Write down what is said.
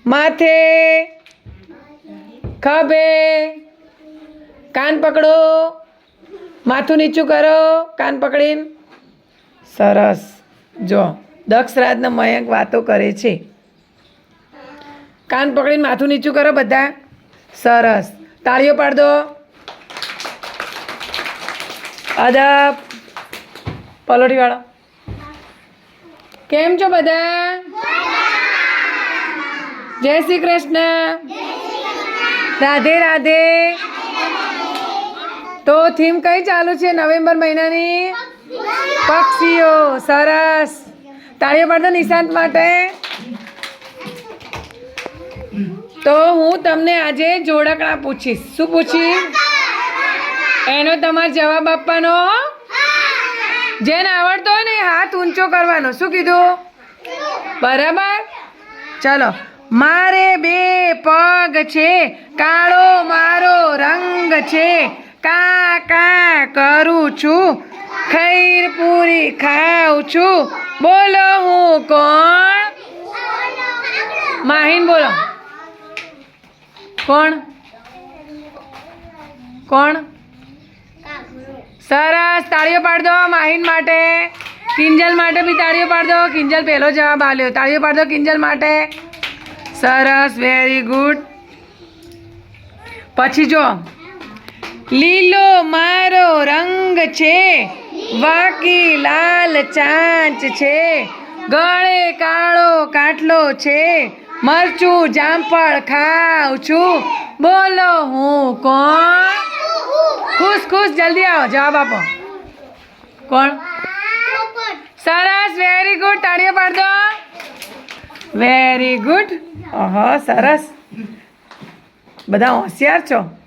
માથે, ખભે, કાન પકડો, માથું નીચું કરો, કાન પકડીને. સરસ. જો દક્ષરાજના મયંક વાતો કરે છે. કાન પકડીને માથું નીચું કરો બધા. સરસ. તાળીઓ પાડ દો. અદબ. પલોઠીવાળો. કેમ છો બધા? જય શ્રી કૃષ્ણ. રાધે રાધે. તો થીમ કઈ ચાલુ છે નવેમ્બર મહિનાની? પક્ષીઓ. સરસ. તાળીઓ પાડો નિશાંત માટે. તો હું તમને આજે જોડકણા પૂછીશ. શું પૂછીશ? એનો તમારે જવાબ આપવાનો. જેને આવડતો હોય ને હાથ ઊંચો કરવાનો. શું કીધું? બરાબર. ચલો. મારે બે પગ છે, કાળો મારો રંગ છે, કા કા કરું છું, ખૈર પૂરી ખાઉં છું, બોલો હું કોણ? માહીન બોલો. કોણ? કોણ? સરસ. તાળીઓ પાડ દો માહીન માટે. કિંજલ માટે બી તાળીઓ પાડ દો. કિંજલ પહેલો જવાબ આલ્યો. તાળીઓ પાડ દો કિંજલ માટે. સરસ. Very good. પછી જો લીલો મારો રંગ છે, વાકી લાલ ચાંચ છે, ગળે કાળો કાટલો છે, મરચું જામફળ ખાઉં છું, બોલો હું કોણ? ખુશ ખુશ. જલ્દી આવો જવાબ આપો. કોણ? સરસ. Very good. તાળીઓ પાડ દો. Very good. ઓહો સરસ. બધા હોશિયાર છો.